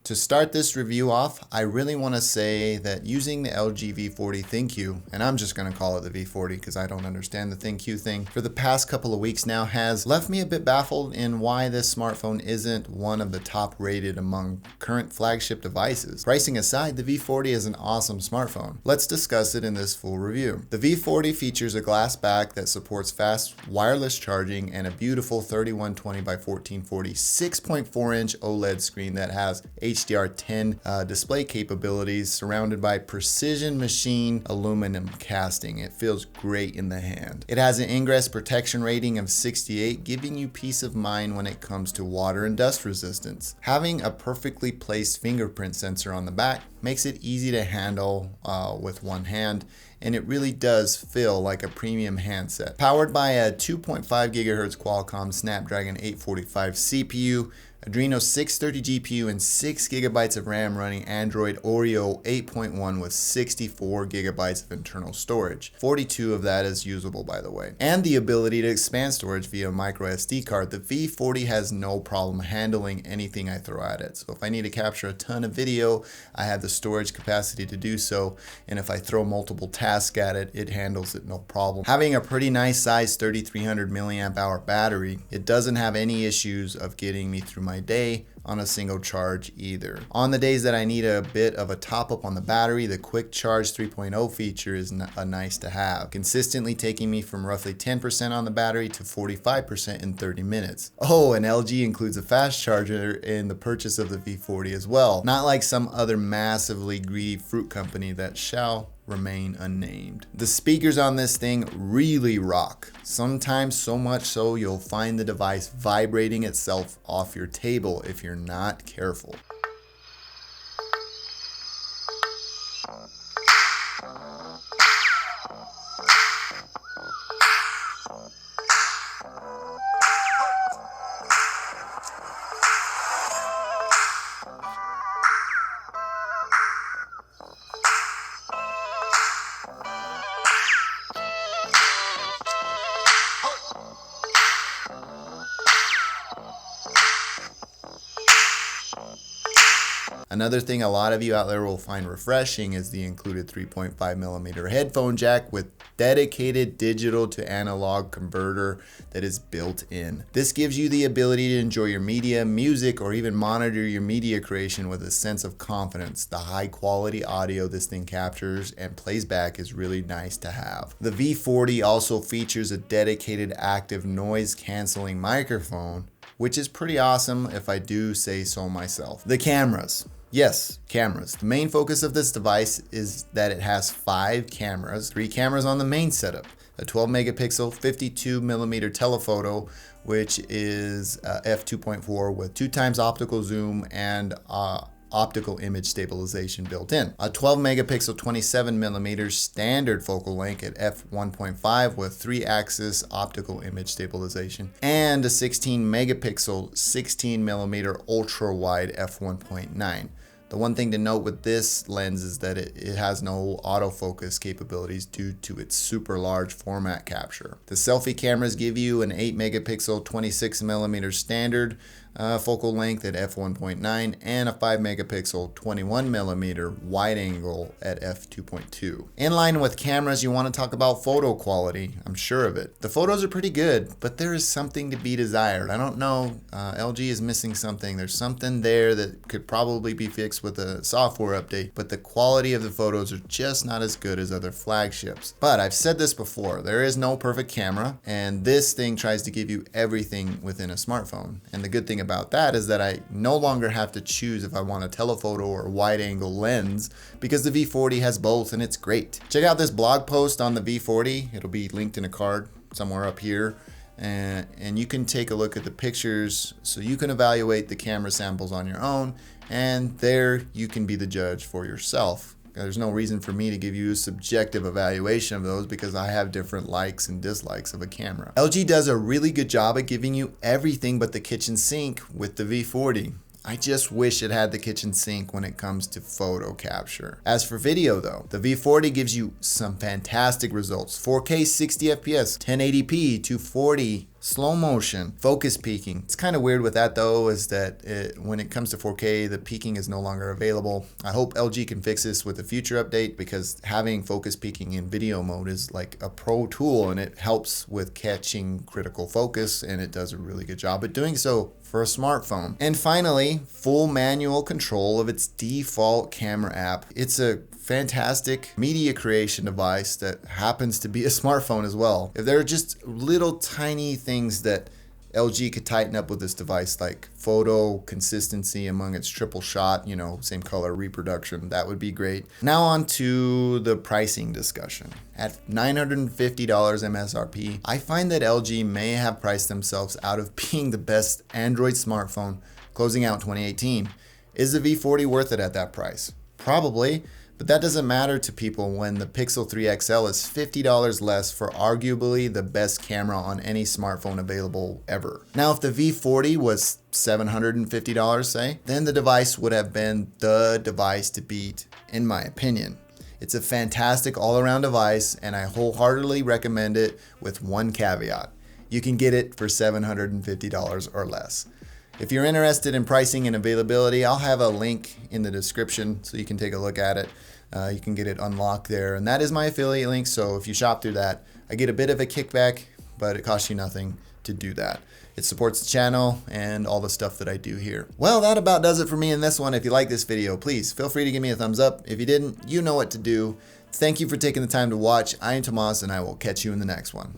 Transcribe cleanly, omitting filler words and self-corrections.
To start this review off, I really want to say that using the LG V40 ThinQ, and I'm just going to call it the V40 because I don't understand the ThinQ thing, for the past couple of weeks now has left me a bit baffled in why this smartphone isn't one of the top rated among current flagship devices. Pricing aside, the V40 is an awesome smartphone. Let's discuss it in this full review. The V40 features a glass back that supports fast wireless charging and a beautiful 3120 by 1440 6.4-inch OLED screen that has HDR10 display capabilities surrounded by precision machine aluminum casting. It feels great in the hand. It has an ingress protection rating of 68, giving you peace of mind when it comes to water and dust resistance. Having a perfectly placed fingerprint sensor on the back makes it easy to handle with one hand, and it really does feel like a premium handset. Powered by a 2.5 GHz Qualcomm Snapdragon 845 CPU, Adreno 630 GPU, and 6 GB of RAM running Android Oreo 8.1 with 64 GB of internal storage. 42 of that is usable, by the way. And the ability to expand storage via micro SD card. The V40 has no problem handling anything I throw at it. So if I need to capture a ton of video, I have the storage capacity to do so. And if I throw multiple tasks at it, it handles it no problem. Having a pretty nice size 3300 milliamp hour battery, it doesn't have any issues of getting me through my day on a single charge either. On the days that I need a bit of a top up on the battery, the quick charge 3.0 feature is a nice to have, consistently taking me from roughly 10% on the battery to 45% in 30 minutes. Oh, and LG includes a fast charger in the purchase of the V40 as well, not like some other massively greedy fruit company that shall remain unnamed. The speakers on this thing really rock, sometimes so much so you'll find the device vibrating itself off your table if you're not careful. Another thing a lot of you out there will find refreshing is the included 3.5mm headphone jack with dedicated digital to analog converter that is built in. This gives you the ability to enjoy your media, music, or even monitor your media creation with a sense of confidence. The high quality audio this thing captures and plays back is really nice to have. The V40 also features a dedicated active noise canceling microphone, which is pretty awesome if I do say so myself. The cameras. Yes, cameras. The main focus of this device is that it has 5 cameras, 3 cameras on the main setup, a 12 megapixel 52mm telephoto, which is f2.4 with 2x optical zoom and optical image stabilization built in. A 12 megapixel 27mm standard focal length at f1.5 with 3-axis optical image stabilization, and a 16 megapixel 16mm ultra wide f1.9. The one thing to note with this lens is that it has no autofocus capabilities due to its super large format capture. The selfie cameras give you an 8 megapixel 26mm standard focal length at f1.9 and a 5 megapixel 21mm wide angle at f2.2. In line with cameras, you want to talk about photo quality. I'm sure of it. The photos are pretty good, but there is something to be desired. I don't know, LG is missing something. There's something there that could probably be fixed with a software update, but the quality of the photos are just not as good as other flagships. But I've said this before, there is no perfect camera, and this thing tries to give you everything within a smartphone. And the good thing about that is that I no longer have to choose if I want a telephoto or a wide angle lens, because the V40 has both and it's great. Check out this blog post on the V40. It'll be linked in a card somewhere up here. And you can take a look at the pictures so you can evaluate the camera samples on your own, and there you can be the judge for yourself. There's no reason for me to give you a subjective evaluation of those because I have different likes and dislikes of a camera. LG does a really good job at giving you everything but the kitchen sink with the V40. I just wish it had the kitchen sink when it comes to photo capture. As for video though, the V40 gives you some fantastic results. 4K 60 FPS, 1080p, 240 slow motion, focus peaking. It's kind of weird with that though, is that when it comes to 4K, the peaking is no longer available. I hope LG can fix this with a future update, because having focus peaking in video mode is like a pro tool, and it helps with catching critical focus, and it does a really good job at doing so for a smartphone. And finally, full manual control of its default camera app. It's a fantastic media creation device that happens to be a smartphone as well. If there are just little tiny things that LG could tighten up with this device, like photo consistency among its triple shot, same color reproduction, that would be great. Now on to the pricing discussion. At $950 MSRP, I find that LG may have priced themselves out of being the best Android smartphone closing out 2018. Is the V40 worth it at that price? Probably. But that doesn't matter to people when the Pixel 3 XL is $50 less for arguably the best camera on any smartphone available ever. Now, if the V40 was $750, say, then the device would have been the device to beat, in my opinion. It's a fantastic all-around device, and I wholeheartedly recommend it, with one caveat. You can get it for $750 or less. If you're interested in pricing and availability, I'll have a link in the description so you can take a look at it. You can get it unlocked there, and that is my affiliate link, so if you shop through that, I get a bit of a kickback, but it costs you nothing to do that. It supports the channel and all the stuff that I do here. Well, that about does it for me in this one. If you like this video, please feel free to give me a thumbs up. If you didn't, you know what to do. Thank you for taking the time to watch. I am Tomas, and I will catch you in the next one.